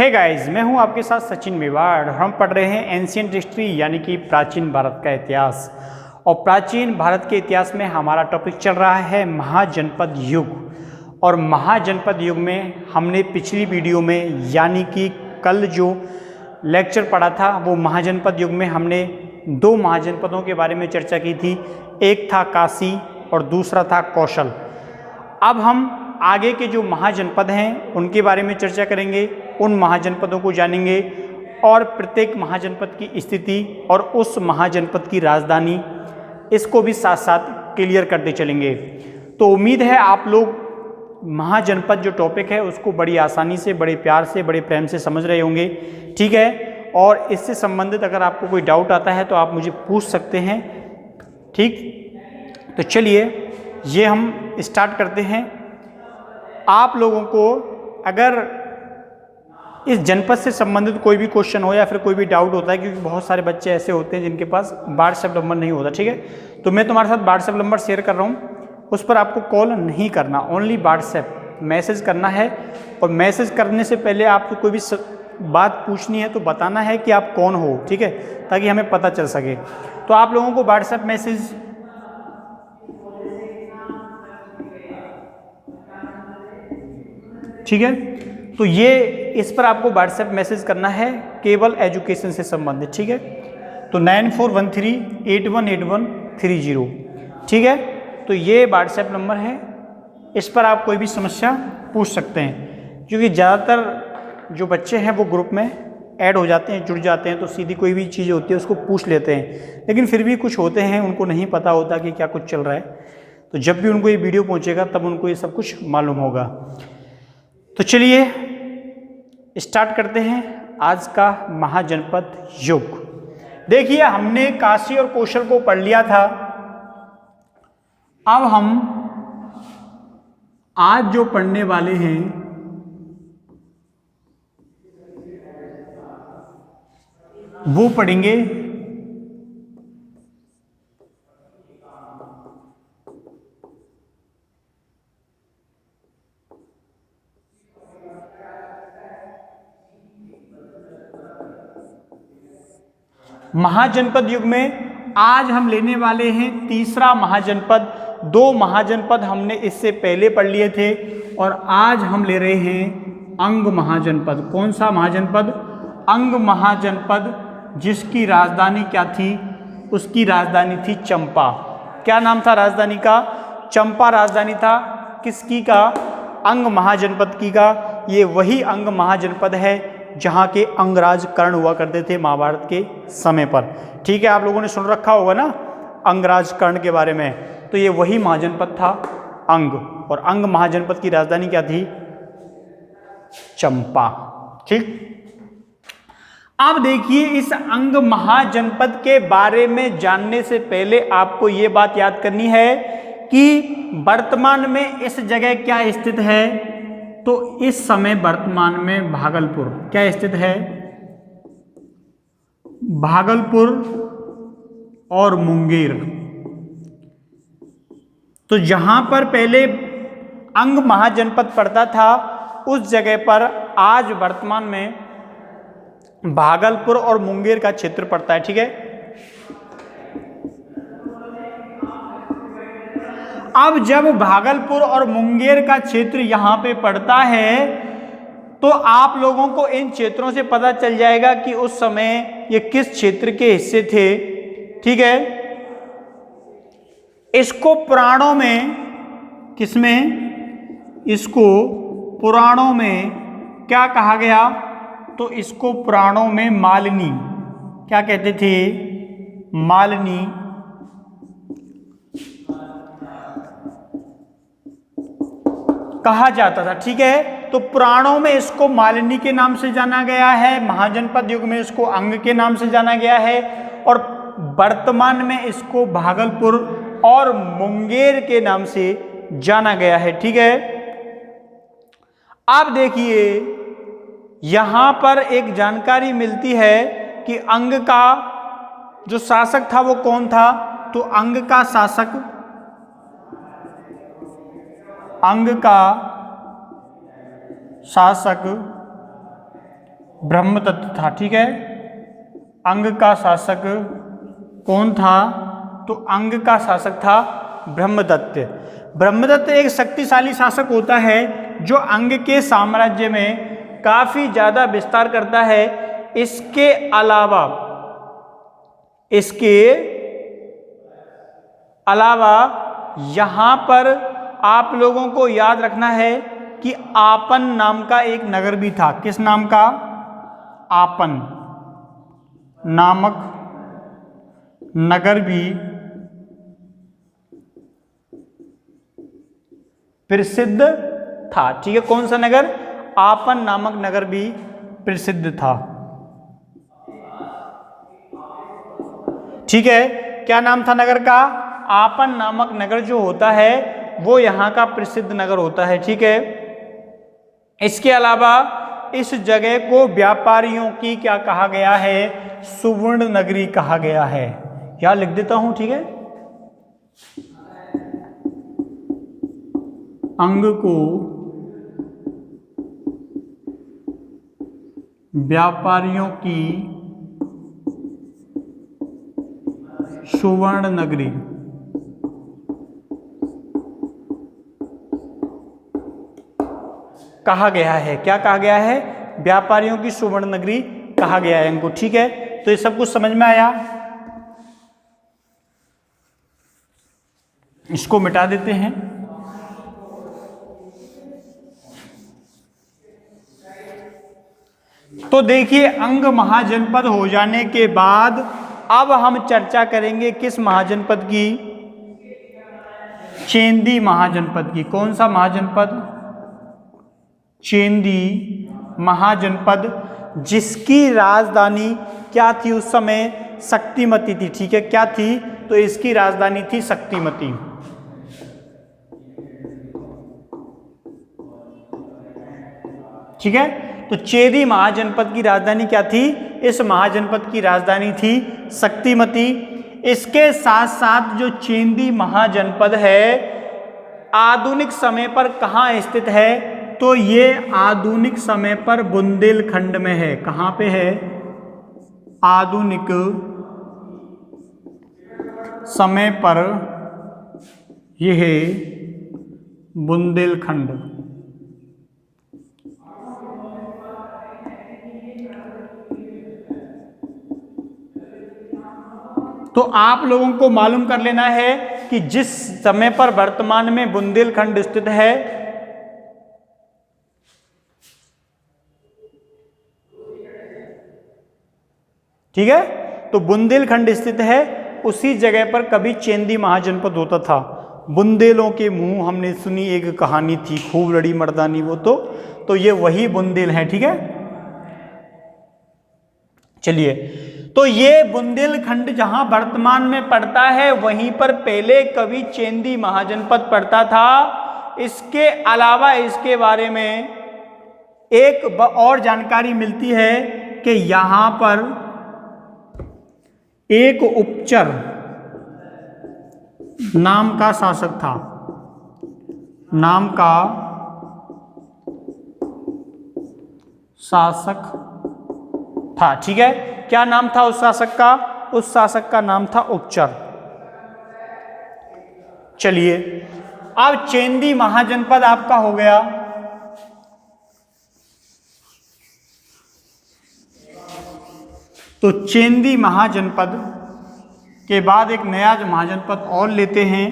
Hey guys, मैं हूं आपके साथ सचिन मेवाड़। हम पढ़ रहे हैं एंशिएंट हिस्ट्री यानी कि प्राचीन भारत का इतिहास। और प्राचीन भारत के इतिहास में हमारा टॉपिक चल रहा है महाजनपद युग। और महाजनपद युग में हमने पिछली वीडियो में यानी कि कल जो लेक्चर पढ़ा था वो महाजनपद युग में हमने दो महाजनपदों के बारे में चर्चा की थी। एक था काशी और दूसरा था कौशल। अब हम आगे के जो महाजनपद हैं उनके बारे में चर्चा करेंगे, उन महाजनपदों को जानेंगे और प्रत्येक महाजनपद की स्थिति और उस महाजनपद की राजधानी, इसको भी साथ साथ क्लियर करते चलेंगे। तो उम्मीद है आप लोग महाजनपद जो टॉपिक है उसको बड़ी आसानी से, बड़े प्यार से, बड़े प्रेम से समझ रहे होंगे, ठीक है। और इससे संबंधित अगर आपको कोई डाउट आता है तो आप मुझे पूछ सकते हैं, ठीक। तो चलिए ये हम स्टार्ट करते हैं। आप लोगों को अगर इस जनपद से संबंधित कोई भी क्वेश्चन हो या फिर कोई भी डाउट होता है, क्योंकि बहुत सारे बच्चे ऐसे होते हैं जिनके पास व्हाट्सएप नंबर नहीं होता, ठीक है। तो मैं तुम्हारे साथ व्हाट्सएप नंबर शेयर कर रहा हूँ, उस पर आपको कॉल नहीं करना, ओनली व्हाट्सएप मैसेज करना है। और मैसेज करने से पहले आपको कोई भी बात पूछनी है तो बताना है कि आप कौन हो, ठीक है, ताकि हमें पता चल सके। तो आप लोगों को व्हाट्सएप मैसेज ठीक है, तो ये इस पर आपको व्हाट्सएप मैसेज करना है केवल एजुकेशन से संबंधित, ठीक है। तो 9413818130, ठीक है। तो ये व्हाट्सएप नंबर है, इस पर आप कोई भी समस्या पूछ सकते हैं। क्योंकि ज़्यादातर जो बच्चे हैं वो ग्रुप में ऐड हो जाते हैं, जुड़ जाते हैं, तो सीधी कोई भी चीज़ होती है उसको पूछ लेते हैं। लेकिन फिर भी कुछ होते हैं उनको नहीं पता होता कि क्या कुछ चल रहा है। तो जब भी उनको ये वीडियो पहुँचेगा तब उनको ये सब कुछ मालूम होगा। तो चलिए स्टार्ट करते हैं आज का महाजनपद युग। देखिए, हमने काशी और कौशल को पढ़ लिया था। अब हम आज जो पढ़ने वाले हैं वो पढ़ेंगे महाजनपद युग में। आज हम लेने वाले हैं तीसरा महाजनपद। दो महाजनपद हमने इससे पहले पढ़ लिए थे और आज हम ले रहे हैं अंग महाजनपद। कौन सा महाजनपद? अंग महाजनपद, जिसकी राजधानी क्या थी? उसकी राजधानी थी चंपा। क्या नाम था राजधानी का? चंपा राजधानी था। किसकी का? अंग महाजनपद की का। ये वही अंग महाजनपद है जहाँ के अंगराज कर्ण हुआ करते थे महाभारत के समय पर, ठीक है। आप लोगों ने सुन रखा होगा ना अंगराज कर्ण के बारे में। तो ये वही महाजनपद था अंग, और अंग महाजनपद की राजधानी क्या थी? चंपा, ठीक। अब देखिए, इस अंग महाजनपद के बारे में जानने से पहले आपको ये बात याद करनी है कि वर्तमान में इस जगह क्या स्थित है। तो इस समय वर्तमान में भागलपुर क्या स्थित है? भागलपुर और मुंगेर। तो जहां पर पहले अंग महाजनपद पड़ता था उस जगह पर आज वर्तमान में भागलपुर और मुंगेर का क्षेत्र पड़ता है, ठीक है। अब जब भागलपुर और मुंगेर का क्षेत्र यहाँ पे पड़ता है तो आप लोगों को इन क्षेत्रों से पता चल जाएगा कि उस समय ये किस क्षेत्र के हिस्से थे, ठीक है। इसको पुराणों में, किसमें? इसको पुराणों में क्या कहा गया? तो इसको पुराणों में मालिनी, क्या कहते थे? मालिनी कहा जाता था, ठीक है। तो पुराणों में इसको मालिनी के नाम से जाना गया है, महाजनपद युग में इसको अंग के नाम से जाना गया है, और वर्तमान में इसको भागलपुर और मुंगेर के नाम से जाना गया है, ठीक है। अब देखिए, यहां पर एक जानकारी मिलती है कि अंग का जो शासक था वो कौन था। तो अंग का शासक, अंग का शासक ब्रह्मदत्त था। ठीक है, अंग का शासक कौन था? तो अंग का शासक था ब्रह्मदत्त। ब्रह्मदत्त एक शक्तिशाली शासक होता है जो अंग के साम्राज्य में काफी ज्यादा विस्तार करता है। इसके अलावा यहां पर आप लोगों को याद रखना है कि आपन नाम का एक नगर भी था। किस नाम का? आपन नामक नगर भी प्रसिद्ध था। ठीक है, कौन सा नगर? आपन नामक नगर भी प्रसिद्ध था। ठीक है, क्या नाम था नगर का? आपन नामक नगर जो होता है वो यहाँ का प्रसिद्ध नगर होता है। ठीक है, इसके अलावा इस जगह को व्यापारियों की क्या कहा गया है? सुवर्ण नगरी कहा गया है। क्या लिख देता हूं। ठीक है, अंग को व्यापारियों की सुवर्ण नगरी कहा गया है। क्या कहा गया है? व्यापारियों की सुवर्ण नगरी कहा गया है इनको। ठीक है, तो ये सब कुछ समझ में आया। इसको मिटा देते हैं। तो देखिए, अंग महाजनपद हो जाने के बाद अब हम चर्चा करेंगे किस महाजनपद की? चेंदी महाजनपद की। कौन सा महाजनपद? चेंदी महाजनपद, जिसकी राजधानी क्या थी उस समय? शक्तिमती थी। ठीक है, क्या थी? तो इसकी राजधानी थी शक्तिमती। ठीक है, तो चेदी महाजनपद की राजधानी क्या थी? इस महाजनपद की राजधानी थी शक्तिमती। इसके साथ साथ जो चेंदी महाजनपद है आधुनिक समय पर कहाँ स्थित है? तो ये आधुनिक समय पर बुंदेलखंड में है। कहाँ पे है? आधुनिक समय पर यह बुंदेलखंड। तो आप लोगों को मालूम कर लेना है कि जिस समय पर वर्तमान में बुंदेलखंड स्थित है, ठीक है, तो बुंदेलखंड स्थित है, उसी जगह पर कभी चेंदी महाजनपद होता था। बुंदेलों के मुंह हमने सुनी एक कहानी थी, खूब लड़ी मर्दानी वो तो ये वही बुंदेल है। ठीक है, चलिए, तो ये बुंदेलखंड जहां वर्तमान में पड़ता है वहीं पर पहले कभी चेंदी महाजनपद पड़ता था। इसके अलावा इसके बारे में एक और जानकारी मिलती है कि यहां पर एक उपचर नाम का शासक था। नाम का शासक था। ठीक है, क्या नाम था उस शासक का? उस शासक का नाम था उपचर। चलिए, अब चेंदी महाजनपद आपका हो गया। तो चेंदी महाजनपद के बाद एक नया महाजनपद और लेते हैं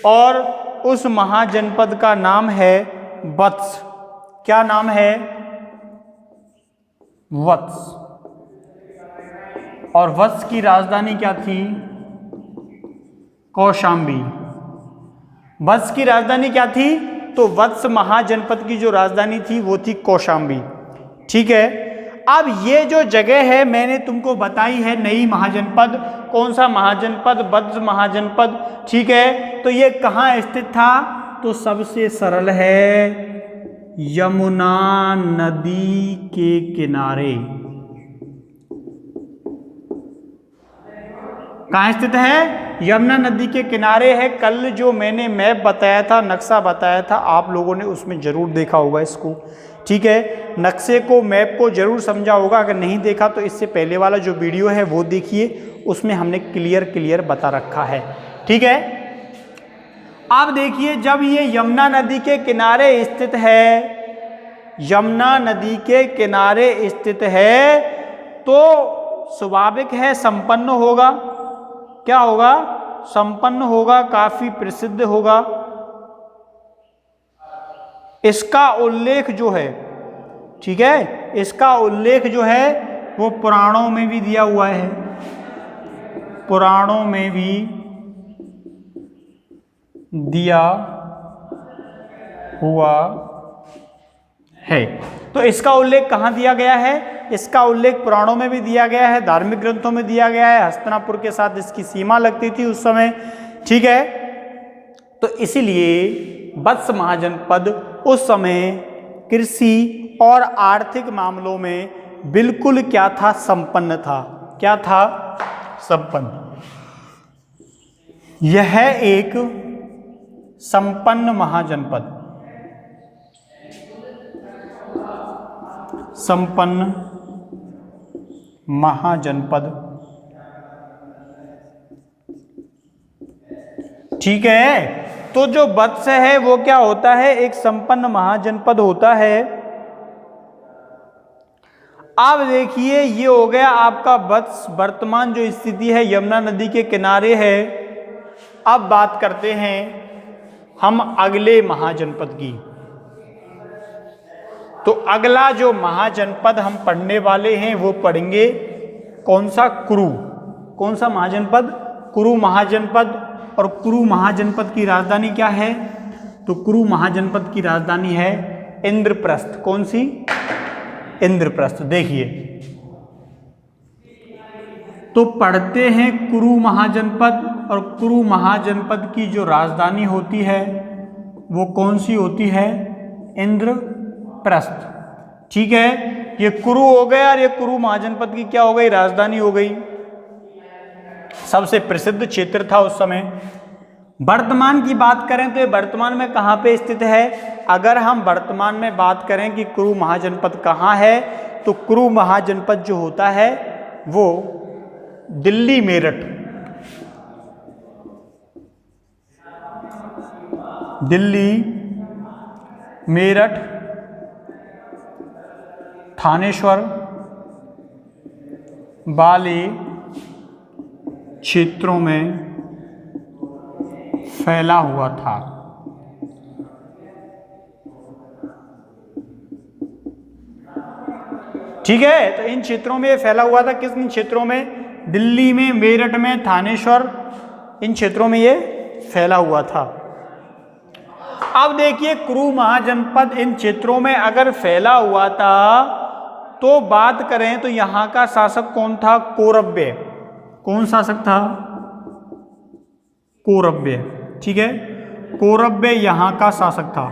और उस महाजनपद का नाम है वत्स। क्या नाम है? वत्स। और वत्स की राजधानी क्या थी? कौशाम्बी। वत्स की राजधानी क्या थी? तो वत्स महाजनपद की जो राजधानी थी वो थी कौशाम्बी। ठीक है, अब ये जो जगह है मैंने तुमको बताई है नई महाजनपद। कौन सा महाजनपद? वत्स महाजनपद। ठीक है, तो ये कहाँ स्थित था? तो सबसे सरल है, यमुना नदी के किनारे। कहाँ स्थित है? यमुना नदी के किनारे है। कल जो मैंने मैप बताया था, नक्शा बताया था, आप लोगों ने उसमें जरूर देखा होगा इसको ठीक है, नक्शे को, मैप को जरूर समझा होगा। अगर नहीं देखा तो इससे पहले वाला जो वीडियो है वो देखिए, उसमें हमने क्लियर बता रखा है। ठीक है, अब देखिए, जब ये यमुना नदी के किनारे स्थित है, यमुना नदी के किनारे स्थित है, तो स्वाभाविक है संपन्न होगा। क्या होगा? संपन्न होगा, काफी प्रसिद्ध होगा। इसका उल्लेख जो है, ठीक है, इसका उल्लेख जो है वो पुराणों में भी दिया हुआ है, पुराणों में भी दिया हुआ है। तो इसका उल्लेख कहाँ दिया गया है? इसका उल्लेख पुराणों में भी दिया गया है, धार्मिक ग्रंथों में दिया गया है। हस्तिनापुर के साथ इसकी सीमा लगती थी उस समय। ठीक है, तो इसीलिए वत्स महाजनपद उस समय कृषि और आर्थिक मामलों में बिल्कुल क्या था? संपन्न था। क्या था? संपन्न। यह एक संपन्न महाजनपद, संपन्न महाजनपद। ठीक है, तो जो वत्स है वो क्या होता है? एक संपन्न महाजनपद होता है। अब देखिए, ये हो गया आपका वत्स। वर्तमान जो स्थिति है यमुना नदी के किनारे है। अब बात करते हैं हम अगले महाजनपद की। तो अगला जो महाजनपद हम पढ़ने वाले हैं वो पढ़ेंगे कौन सा? कुरु। कौन सा महाजनपद? कुरु महाजनपद। और कुरु महाजनपद की राजधानी क्या है? तो कुरु महाजनपद की राजधानी है इंद्रप्रस्थ। कौन सी? इंद्रप्रस्थ। देखिए, तो पढ़ते हैं कुरु महाजनपद, और कुरु महाजनपद की जो राजधानी होती है वो कौन सी होती है? इंद्रप्रस्थ। ठीक है, ये कुरु हो गया, और ये कुरु महाजनपद की क्या हो गई? राजधानी हो गई। सबसे प्रसिद्ध क्षेत्र था उस समय। वर्तमान की बात करें तो ये वर्तमान में कहाँ पे स्थित है? अगर हम वर्तमान में बात करें कि कुरु महाजनपद कहाँ है, तो कुरु महाजनपद जो होता है वो दिल्ली मेरठ, दिल्ली मेरठ, थानेश्वर वाले क्षेत्रों में फैला हुआ था। ठीक है, तो इन क्षेत्रों में फैला हुआ था। किन क्षेत्रों में? दिल्ली में, मेरठ में, थानेश्वर, इन क्षेत्रों में ये फैला हुआ था। अब देखिए, कुरु महाजनपद इन क्षेत्रों में अगर फैला हुआ था, तो बात करें तो यहाँ का शासक कौन था? कौरव्य। कौन शासक था? कौरव्य। ठीक है, कौरव्य यहाँ का शासक था।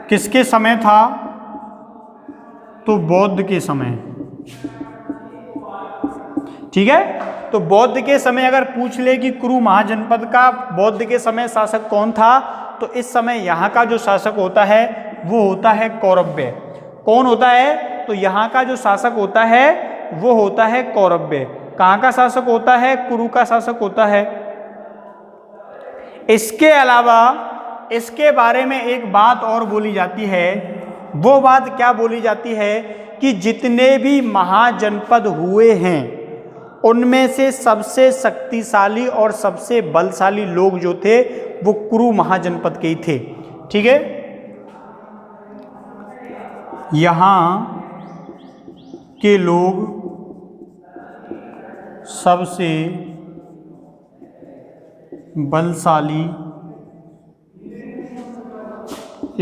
किसके समय था? तो बौद्ध के समय। ठीक है, तो बौद्ध के समय अगर पूछ ले कि कुरु महाजनपद का बौद्ध के समय शासक कौन था, तो इस समय यहाँ का जो शासक होता है वो होता है कौरव्य। कौन होता है? तो यहाँ का जो शासक होता है वो होता है कौरव्य। कहाँ का शासक होता है? कुरु का शासक होता है। इसके अलावा इसके बारे में एक बात और बोली जाती है। वो बात क्या बोली जाती है? कि जितने भी महाजनपद हुए हैं उनमें से सबसे शक्तिशाली और सबसे बलशाली लोग जो थे वो कुरु महाजनपद के ही थे। ठीक है, यहाँ के लोग सबसे बलशाली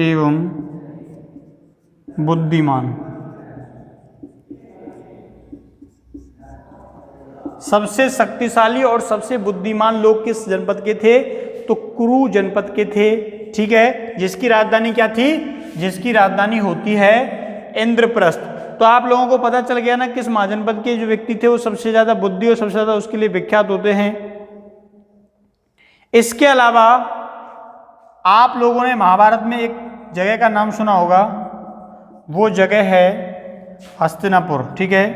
एवं बुद्धिमान, सबसे शक्तिशाली और सबसे बुद्धिमान लोग किस जनपद के थे? तो कुरु जनपद के थे। ठीक है, जिसकी राजधानी क्या थी? जिसकी राजधानी होती है इंद्रप्रस्थ। तो आप लोगों को पता चल गया ना किस महाजनपद के जो व्यक्ति थे वो सबसे ज्यादा बुद्धि और सबसे ज्यादा उसके लिए विख्यात होते हैं। इसके अलावा आप लोगों ने महाभारत में एक जगह का नाम सुना होगा, वो जगह है हस्तिनापुर। ठीक है,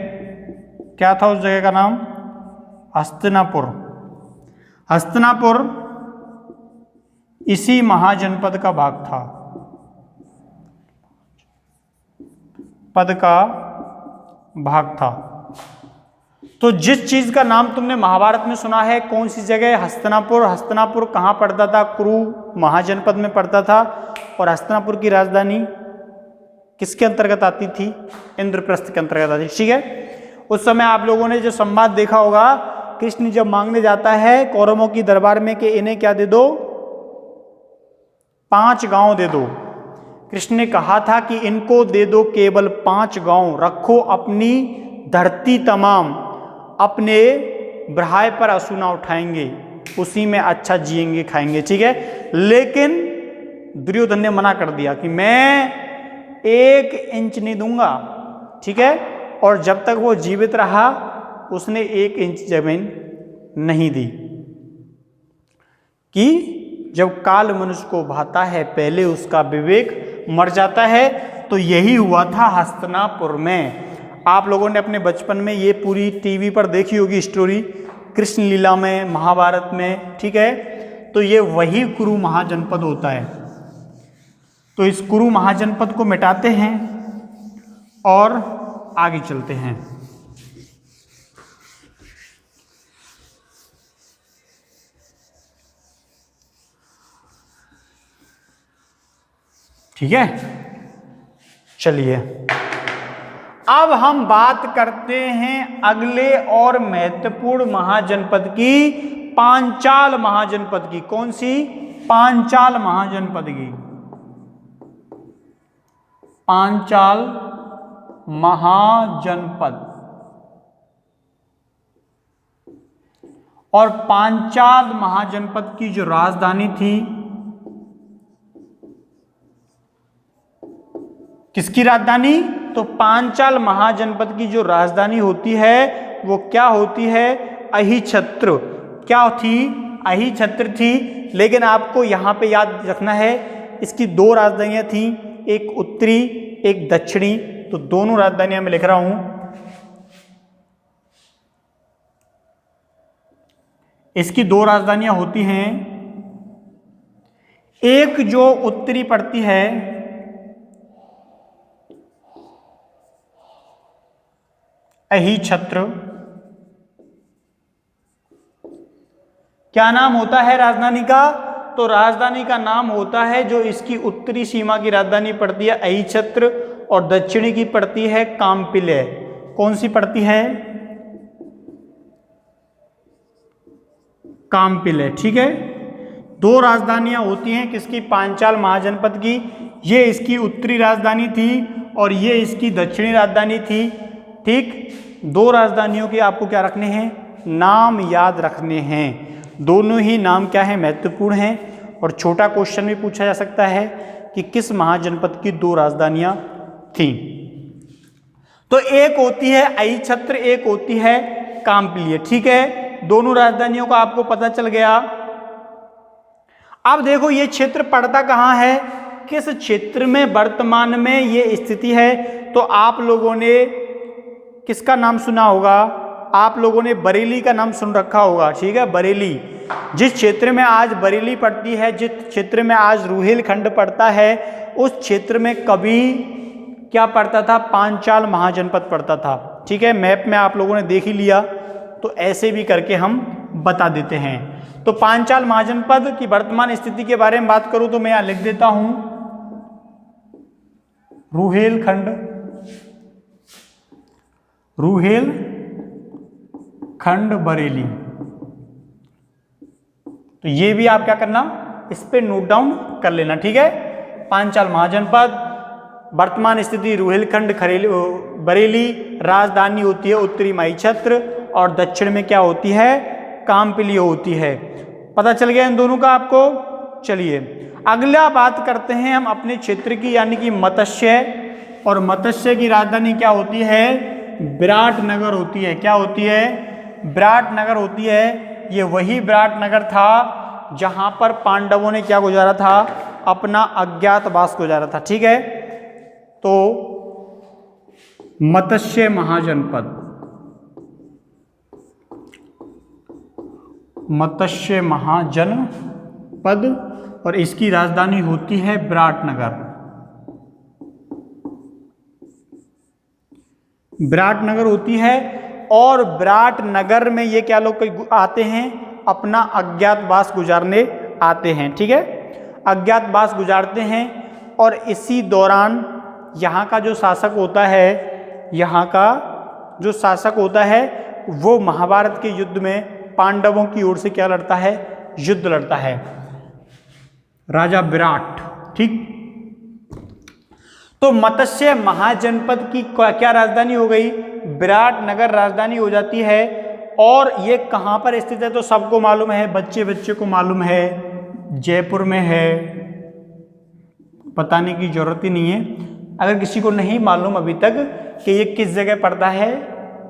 क्या था उस जगह का नाम? हस्तिनापुर। हस्तिनापुर इसी महाजनपद का भाग था, पद का भाग था। तो जिस चीज का नाम तुमने महाभारत में सुना है, कौन सी जगह? हस्तिनापुर। हस्तिनापुर कहाँ पड़ता था? कुरु महाजनपद में पड़ता था। और हस्तिनापुर की राजधानी किसके अंतर्गत आती थी? इंद्रप्रस्थ के अंतर्गत आती थी। ठीक है, उस समय आप लोगों ने जो संवाद देखा होगा, कृष्ण जब मांगने जाता है कौरवों की दरबार में कि इन्हें क्या दे दो? 5 गांव दे दो। कृष्ण ने कहा था कि इनको दे दो केवल 5 गांव, रखो अपनी धरती तमाम, अपने ब्राह्य पर आंसू ना उठाएंगे, उसी में अच्छा जिएंगे खाएंगे। ठीक है, लेकिन दुर्योधन ने मना कर दिया कि मैं 1 इंच नहीं दूंगा। ठीक है, और जब तक वो जीवित रहा उसने 1 इंच जमीन नहीं दी, कि जब काल मनुष्य को भाता है पहले उसका विवेक मर जाता है। तो यही हुआ था हस्तिनापुर में। आप लोगों ने अपने बचपन में ये पूरी टीवी पर देखी होगी स्टोरी, कृष्ण लीला में, महाभारत में। ठीक है, तो ये वही कुरु महाजनपद होता है। तो इस कुरु महाजनपद को मिटाते हैं और आगे चलते हैं। ठीक है, चलिए अब हम बात करते हैं अगले और महत्वपूर्ण महाजनपद की, पांचाल महाजनपद की। कौन सी? पांचाल महाजनपद की। पांचाल महाजनपद। और पांचाल महाजनपद की जो राजधानी थी, किसकी राजधानी? तो पांचाल महाजनपद की जो राजधानी होती है वो क्या होती है? अहिछत्र। क्या थी? अहिछत्र थी। लेकिन आपको यहां पे याद रखना है, इसकी 2 राजधानियां थी, एक उत्तरी एक दक्षिणी। तो दोनों राजधानियां मैं लिख रहा हूं। इसकी 2 राजधानियां होती हैं, एक जो उत्तरी पड़ती है अहिछत्र। क्या नाम होता है राजधानी का? तो राजधानी का नाम होता है, जो इसकी उत्तरी सीमा की राजधानी पड़ती है अहिछत्र और दक्षिणी की पड़ती है काम्पिल्य। कौन सी पड़ती है? काम्पिल्य। ठीक है, 2 राजधानियां होती हैं किसकी? पांचाल महाजनपद की। ये इसकी उत्तरी राजधानी थी और ये इसकी दक्षिणी राजधानी थी। ठीक, 2 राजधानियों के आपको क्या रखने हैं? नाम याद रखने हैं। दोनों ही नाम क्या है? महत्वपूर्ण हैं। और छोटा क्वेश्चन भी पूछा जा सकता है कि किस महाजनपद की 2 राजधानियां थीं। तो एक होती है अहिछत्र, एक होती है काम्पिल्य। ठीक है, दोनों राजधानियों का आपको पता चल गया। अब देखो ये क्षेत्र पड़ता कहाँ है, किस क्षेत्र में वर्तमान में ये स्थिति है। तो आप लोगों ने किसका नाम सुना होगा? आप लोगों ने बरेली का नाम सुन रखा होगा। ठीक है, बरेली। जिस क्षेत्र में आज बरेली पड़ती है, जिस क्षेत्र में आज रुहेलखंड पड़ता है, उस क्षेत्र में कभी क्या पड़ता था? पांचाल महाजनपद पड़ता था। ठीक है, मैप में आप लोगों ने देख ही लिया, तो ऐसे भी करके हम बता देते हैं। तो पांचाल महाजनपद की वर्तमान स्थिति के बारे में बात करूं तो मैं यहां लिख देता हूं रुहेलखंड। रुहेलखंड बरेली। तो ये भी आप क्या करना, इस पे नोट डाउन कर लेना। ठीक है, पांचाल महाजनपद, वर्तमान स्थिति रुहेलखंड बरेली, राजधानी होती है उत्तरी में अहिछत्र और दक्षिण में क्या होती है? काम्पिल्य होती है। पता चल गया इन दोनों का आपको। चलिए अगला बात करते हैं हम अपने क्षेत्र की, यानी कि मत्स्य। और मत्स्य की राजधानी क्या होती है? विराटनगर होती है। क्या होती है? विराटनगर होती है। ये वही विराटनगर था जहां पर पांडवों ने क्या गुजारा था, अपना अज्ञातवास गुजारा था। ठीक है, तो मत्स्य महाजनपद, मत्स्य महाजनपद, और इसकी राजधानी होती है विराटनगर। विराटनगर होती है, और विराटनगर में ये क्या लोग आते हैं, अपना अज्ञातवास गुजारने आते हैं। ठीक है, अज्ञातवास गुजारते हैं, और इसी दौरान यहाँ का जो शासक होता है, यहाँ का जो शासक होता है वो महाभारत के युद्ध में पांडवों की ओर से क्या लड़ता है, युद्ध लड़ता है, राजा विराट। ठीक, तो मत्स्य महाजनपद की क्या राजधानी हो गई, विराटनगर राजधानी हो जाती है। और ये कहाँ पर स्थित है, तो सबको मालूम है, बच्चे बच्चे को मालूम है, जयपुर में है, बताने की जरूरत ही नहीं है। अगर किसी को नहीं मालूम अभी तक कि ये किस जगह पड़ता है,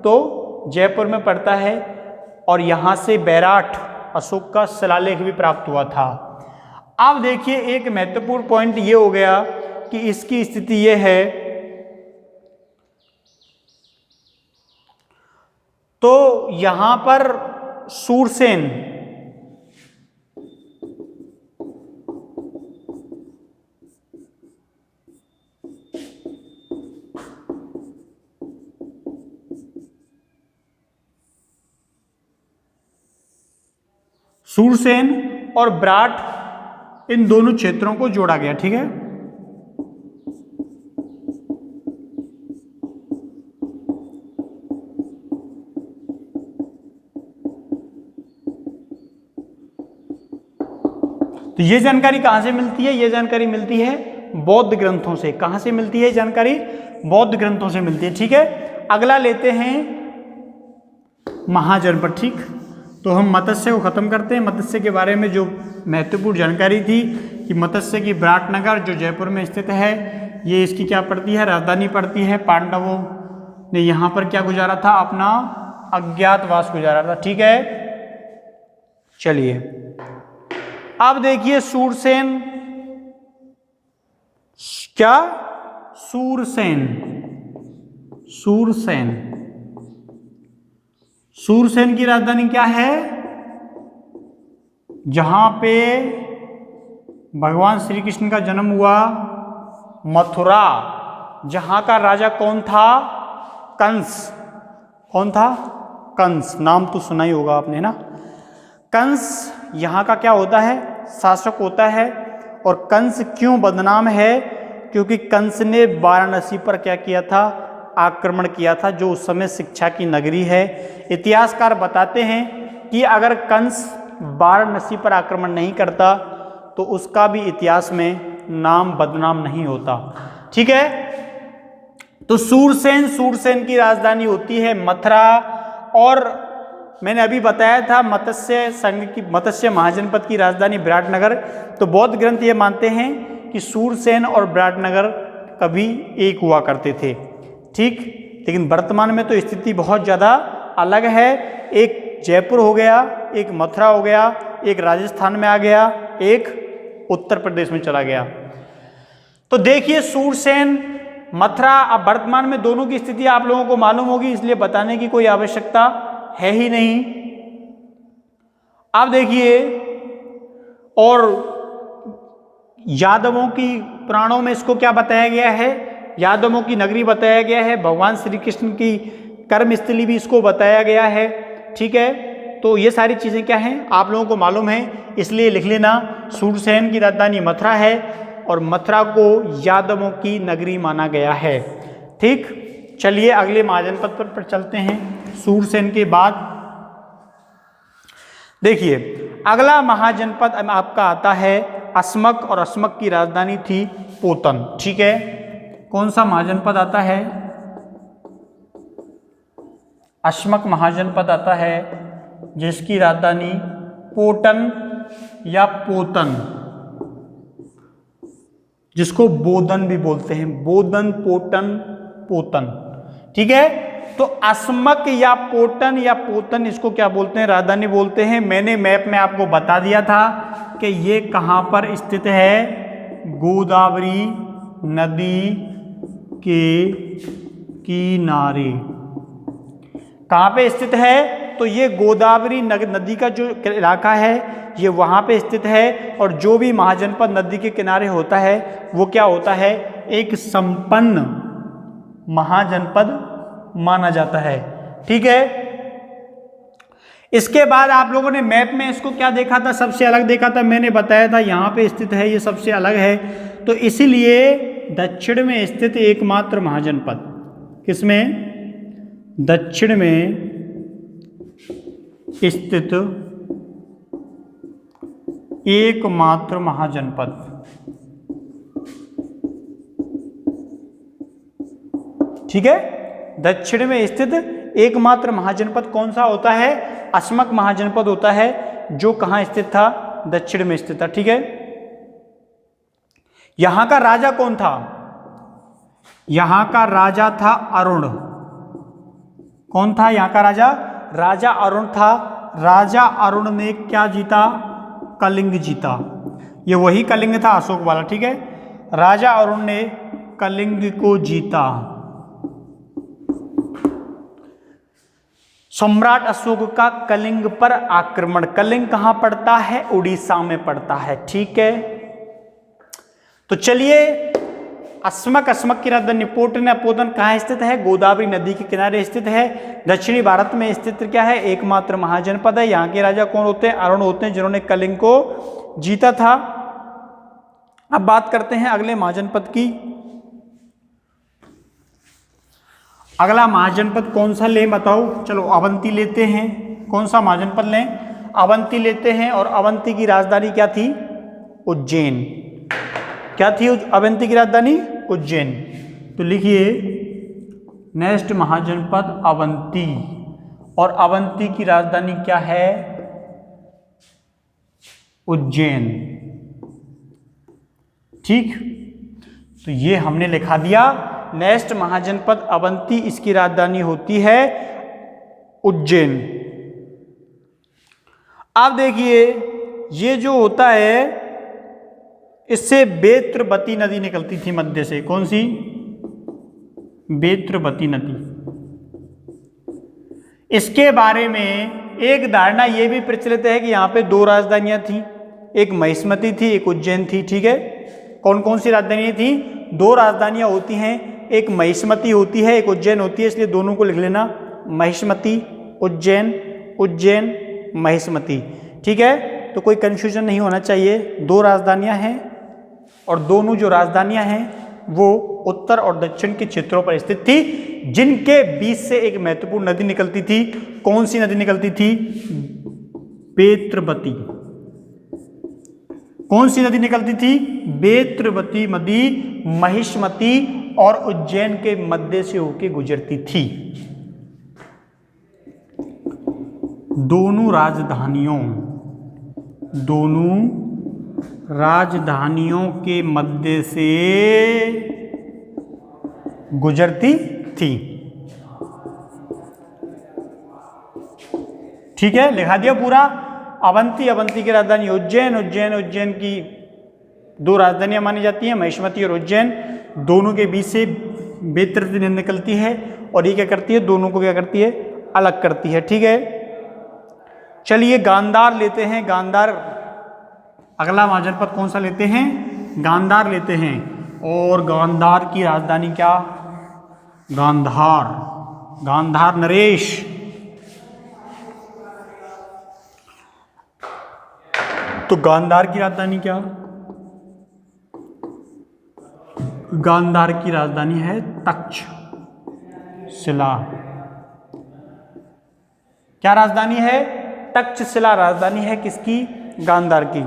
तो जयपुर में पड़ता है, और यहाँ से बैराट अशोक का शिलालेख भी प्राप्त हुआ था। अब देखिए, एक महत्वपूर्ण पॉइंट ये हो गया कि इसकी स्थिति ये है, तो यहां पर सूरसेन और विराट, इन दोनों क्षेत्रों को जोड़ा गया। ठीक है, तो ये जानकारी कहां से मिलती है, ये जानकारी मिलती है बौद्ध ग्रंथों से। कहां से मिलती है जानकारी, बौद्ध ग्रंथों से मिलती है। ठीक है, अगला लेते हैं महाजनपद। ठीक, तो हम मत्स्य को खत्म करते हैं। मत्स्य के बारे में जो महत्वपूर्ण जानकारी थी कि मत्स्य की विराटनगर जो जयपुर में स्थित है, ये इसकी क्या पड़ती है, राजधानी पड़ती है। पांडवों ने यहाँ पर क्या गुजारा था, अपना अज्ञातवास गुजारा था। ठीक है, चलिए अब देखिए सूरसेन, क्या, सूरसेन, सूरसेन, सूरसेन की राजधानी क्या है, जहां पे भगवान श्री कृष्ण का जन्म हुआ, मथुरा। जहां का राजा कौन था, कंस। कौन था, कंस, नाम तो सुना ही होगा आपने ना। कंस यहाँ का क्या होता है, शासक होता है। और कंस क्यों बदनाम है, क्योंकि कंस ने वाराणसी पर क्या किया था, आक्रमण किया था, जो उस समय शिक्षा की नगरी है। इतिहासकार बताते हैं कि अगर कंस वाराणसी पर आक्रमण नहीं करता तो उसका भी इतिहास में नाम बदनाम नहीं होता। ठीक है, तो सूरसेन की राजधानी होती है मथुरा। और मैंने अभी बताया था मत्स्य महाजनपद की राजधानी विराटनगर। तो बौद्ध ग्रंथ ये मानते हैं कि सूरसेन और विराटनगर कभी एक हुआ करते थे। ठीक, लेकिन वर्तमान में तो स्थिति बहुत ज़्यादा अलग है। एक जयपुर हो गया, एक मथुरा हो गया, एक राजस्थान में आ गया, एक उत्तर प्रदेश में चला गया। तो देखिए सूरसेन, मथुरा, अब वर्तमान में दोनों की स्थिति आप लोगों को मालूम होगी, इसलिए बताने की कोई आवश्यकता है ही नहीं। अब देखिए, और यादवों की पुराणों में इसको क्या बताया गया है, यादवों की नगरी बताया गया है। भगवान श्री कृष्ण की कर्मस्थली भी इसको बताया गया है। ठीक है, तो ये सारी चीज़ें क्या हैं, आप लोगों को मालूम है, इसलिए लिख लेना। सूरसेन की राजधानी मथुरा है और मथुरा को यादवों की नगरी माना गया है। ठीक, चलिए अगले महाजनपद पर चलते हैं। सूरसेन के बाद देखिए अगला महाजनपद आपका आता है अस्मक, और अस्मक की राजधानी थी पोतन। ठीक है, कौन सा महाजनपद आता है, अस्मक महाजनपद आता है, जिसकी राजधानी पोटन या पोतन, जिसको बोधन भी बोलते हैं, बोधन, पोटन, पोतन। ठीक है, तो अस्मक या पोतन इसको क्या बोलते हैं, राजधानी बोलते हैं। मैंने मैप में आपको बता दिया था कि ये कहाँ पर स्थित है, गोदावरी नदी के किनारे। कहाँ पे स्थित है, तो ये गोदावरी नदी का जो इलाका है ये वहाँ पे स्थित है। और जो भी महाजनपद नदी के किनारे होता है वो क्या होता है, एक संपन्न महाजनपद माना जाता है। ठीक है, इसके बाद आप लोगों ने मैप में इसको क्या देखा था, सबसे अलग देखा था। मैंने बताया था यहाँ पे स्थित है, ये सबसे अलग है। तो इसीलिए दक्षिण में स्थित एकमात्र महाजनपद, किसमें, दक्षिण में स्थित एकमात्र महाजनपद। ठीक है, दक्षिण में स्थित एकमात्र महाजनपद कौन सा होता है, अस्मक महाजनपद होता है, जो कहां स्थित था, दक्षिण में स्थित था। ठीक है, यहां का राजा कौन था, यहां का राजा था अरुण। कौन था यहां का राजा, राजा अरुण था। राजा अरुण ने क्या जीता, कलिंग जीता। ये वही कलिंग था अशोक वाला। ठीक है, राजा अरुण ने कलिंग को जीता। सम्राट अशोक का कलिंग पर आक्रमण। कलिंग कहां पड़ता है, उड़ीसा में पड़ता है। ठीक है, तो चलिए, अस्मक की राजधानी पोतन कहाँ स्थित है, गोदावरी नदी के किनारे स्थित है, दक्षिणी भारत में स्थित क्या है, एकमात्र महाजनपद है। यहाँ के राजा कौन होते हैं, अरुण होते हैं, जिन्होंने कलिंग को जीता था। अब बात करते हैं अगले महाजनपद की। अगला महाजनपद कौन सा लें बताओ, चलो अवंती लेते हैं। कौन सा महाजनपद लें, अवंती लेते हैं। और अवंती की राजधानी क्या थी, उज्जैन। क्या थी अवंती की राजधानी, उज्जैन। तो लिखिए नेक्स्ट महाजनपद अवंती, और अवंती की राजधानी क्या है, उज्जैन। ठीक, तो ये हमने लिखा दिया। नेक्स्ट महाजनपद अवंती, इसकी राजधानी होती है उज्जैन। अब देखिए, ये जो होता है, इससे बेत्रवती नदी निकलती थी मध्य से। कौन सी, बेत्रवती नदी। इसके बारे में एक धारणा यह भी प्रचलित है कि यहाँ पे दो राजधानियां थी, एक महिष्मती थी, एक उज्जैन थी। ठीक है, कौन कौन सी राजधानियां थी, दो राजधानियां होती हैं, एक महिष्मती होती है, एक उज्जैन होती है। इसलिए दोनों को लिख लेना, महिष्मती उज्जैन, उज्जैन महिष्मती। ठीक है, तो कोई कंफ्यूजन नहीं होना चाहिए, दो राजधानियां हैं और दोनों जो राजधानियां हैं वो उत्तर और दक्षिण के क्षेत्रों पर स्थित थी, जिनके बीच से एक महत्वपूर्ण नदी निकलती थी। कौन सी नदी निकलती थी, बेत्रवती। कौन सी नदी निकलती थी, बेत्रवती नदी महिष्मती और उज्जैन के मध्य से होकर गुजरती थी। दोनों राजधानियों के मध्य से गुजरती थी। ठीक है, लिखा दिया पूरा। अवंती की राजधानी उज्जैन की दो राजधानियां मानी जाती हैं, महिष्मती और उज्जैन। दोनों के बीच से बेत्रवती नदी निकलती है और ये क्या करती है, दोनों को क्या करती है, अलग करती है। ठीक है, चलिए गांधार लेते हैं। गांधार अगला महाजनपद कौन सा लेते हैं, गांधार लेते हैं। और गांधार की राजधानी क्या, गांधार नरेश। तो गांधार की राजधानी क्या, गांधार की राजधानी है तक्षशिला। क्या राजधानी है, तक्षशिला राजधानी है किसकी, गांधार की।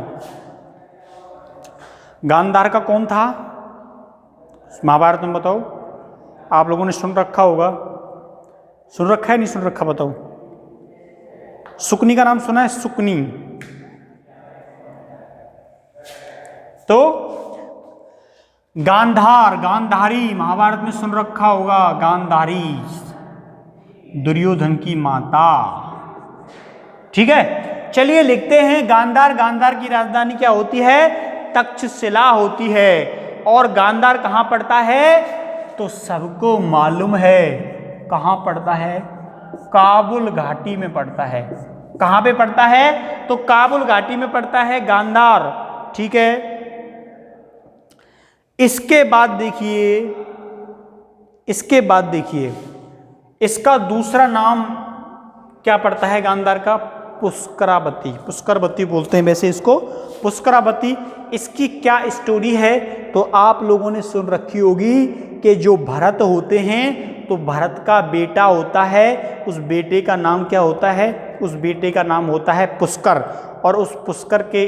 गांधार का कौन था, महाभारत में बताओ, आप लोगों ने सुन रखा होगा, सुन रखा है नहीं सुन रखा बताओ। सुकनी का नाम सुना है, सुकनी। तो गांधारी महाभारत में सुन रखा होगा, गांधारी। दुर्योधन की माता। ठीक है, चलिए लिखते हैं गांधार। गांधार की राजधानी क्या होती है? तक्षशिला होती है। और गांधार कहाँ पड़ता है? तो सबको मालूम है कहाँ पड़ता है, काबुल घाटी में पड़ता है। कहाँ पे पड़ता है? तो काबुल घाटी में पड़ता है गांधार। ठीक है, इसके बाद देखिए इसका दूसरा नाम क्या पड़ता है गांधार का? पुष्करावती। पुष्करवती बोलते हैं वैसे इसको, पुष्करावती। इसकी क्या स्टोरी है? तो आप लोगों ने सुन रखी होगी कि जो भरत होते हैं तो भरत का बेटा होता है, उस बेटे का नाम क्या होता है? उस बेटे का नाम होता है पुष्कर। और उस पुष्कर के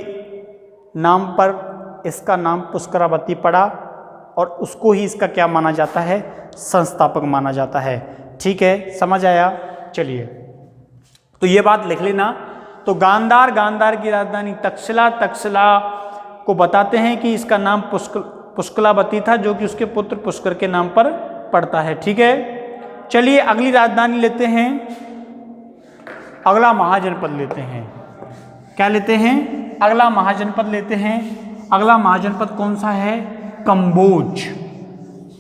नाम पर इसका नाम पुष्करावती पड़ा और उसको ही इसका क्या माना जाता है? संस्थापक माना जाता है। ठीक है, समझ आया? चलिए, तो ये बात लिख लेना। तो गांधार, गांधार की राजधानी तक्षशिला। तक्षशिला को बताते हैं कि इसका नाम पुष्कलावती था, जो कि उसके पुत्र पुष्कर के नाम पर पड़ता है। ठीक है, चलिए अगली राजधानी लेते हैं, अगला महाजनपद लेते हैं। क्या लेते हैं? अगला महाजनपद लेते हैं। अगला महाजनपद कौन सा है? कंबोज।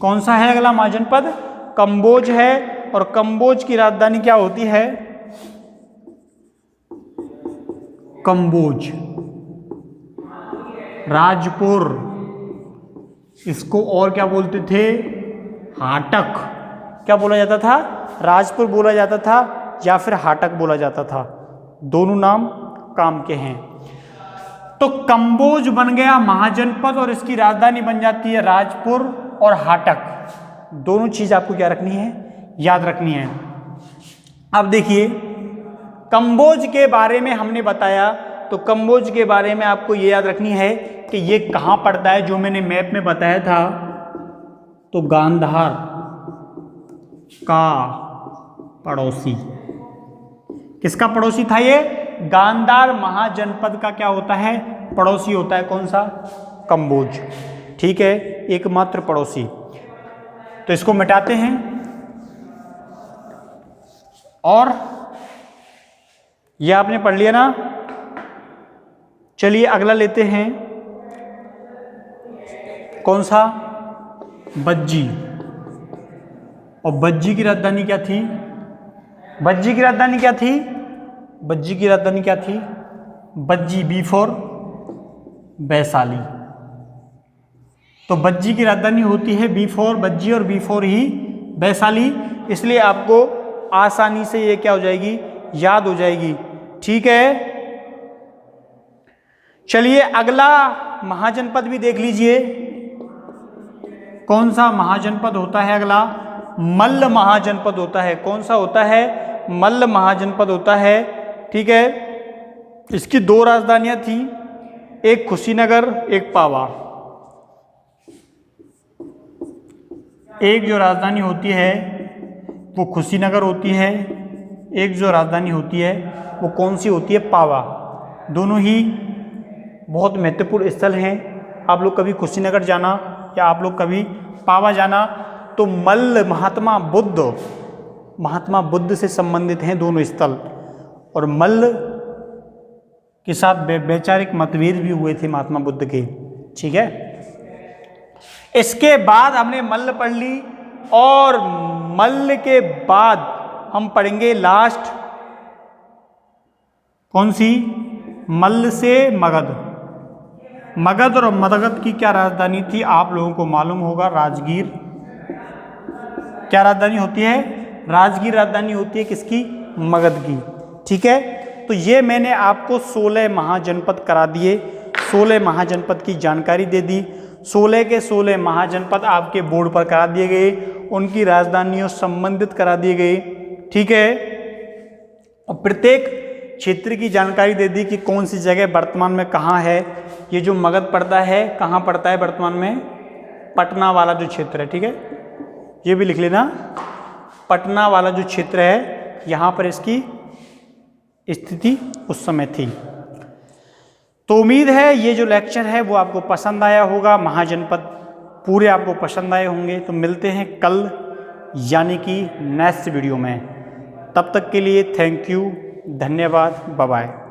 कौन सा है अगला महाजनपद? कंबोज है। और कंबोज की राजधानी क्या होती है? कंबोज। राजपुर, इसको और क्या बोलते थे? हाटक। क्या बोला जाता था? राजपुर बोला जाता था या फिर हाटक बोला जाता था। दोनों नाम काम के हैं। तो कंबोज बन गया महाजनपद और इसकी राजधानी बन जाती है राजपुर और हाटक। दोनों चीज आपको क्या रखनी है? याद रखनी है। अब देखिए, कंबोज के बारे में हमने बताया, तो कंबोज के बारे में आपको ये याद रखनी है कि ये कहाँ पड़ता है, जो मैंने मैप में बताया था। तो गांधार का पड़ोसी। किसका पड़ोसी था ये? गांधार महाजनपद का क्या होता है? पड़ोसी होता है। कौन सा? कंबोज। ठीक है, एकमात्र पड़ोसी। तो इसको मिटाते हैं और ये आपने पढ़ लिया ना। चलिए अगला लेते हैं, कौन सा? बज्जी। और बज्जी की राजधानी क्या थी? बज्जी की राजधानी क्या थी? बज्जी की राजधानी क्या थी? बज्जी, बी फॉर वैशाली। तो बज्जी की राजधानी होती है बी फॉर बज्जी और बी फॉर ही वैशाली। इसलिए आपको आसानी से ये क्या हो जाएगी? याद हो जाएगी। ठीक है, चलिए अगला महाजनपद भी देख लीजिए। कौन सा महाजनपद होता है अगला? मल्ल महाजनपद होता है। कौन सा होता है? मल्ल महाजनपद होता है। ठीक है, इसकी दो राजधानियां थी, एक कुशीनगर, एक पावा। एक जो राजधानी होती है वो कुशीनगर होती है, एक जो राजधानी होती है वो कौन सी होती है? पावा। दोनों ही बहुत महत्वपूर्ण स्थल हैं। आप लोग कभी कुशीनगर जाना या आप लोग कभी पावा जाना, तो मल्ल महात्मा बुद्ध से संबंधित हैं दोनों स्थल। और मल्ल के साथ वैचारिक मतभेद भी हुए थे महात्मा बुद्ध के। ठीक है, इसके बाद हमने मल्ल पढ़ ली और मल्ल के बाद हम पढ़ेंगे लास्ट कौन सी? मल्ल से मगध। मगध और मगध की क्या राजधानी थी? आप लोगों को मालूम होगा, राजगीर। क्या राजधानी होती है? राजगीर राजधानी होती है किसकी? मगध की। ठीक है, तो ये मैंने आपको 16 महाजनपद करा दिए, 16 महाजनपद की जानकारी दे दी। 16 के 16 महाजनपद आपके बोर्ड पर करा दिए गए, उनकी राजधानियों संबंधित करा दिए गए। ठीक है, और प्रत्येक क्षेत्र की जानकारी दे दी कि कौन सी जगह वर्तमान में कहाँ है। ये जो मगध पड़ता है कहाँ पड़ता है वर्तमान में? पटना वाला जो क्षेत्र है। ठीक है, ये भी लिख लेना, पटना वाला जो क्षेत्र है यहाँ पर इसकी स्थिति उस समय थी। तो उम्मीद है ये जो लेक्चर है वो आपको पसंद आया होगा, महाजनपद पूरे आपको पसंद आए होंगे। तो मिलते हैं कल यानी कि नेक्स्ट वीडियो में। तब तक के लिए थैंक यू, धन्यवाद, बाय बाय।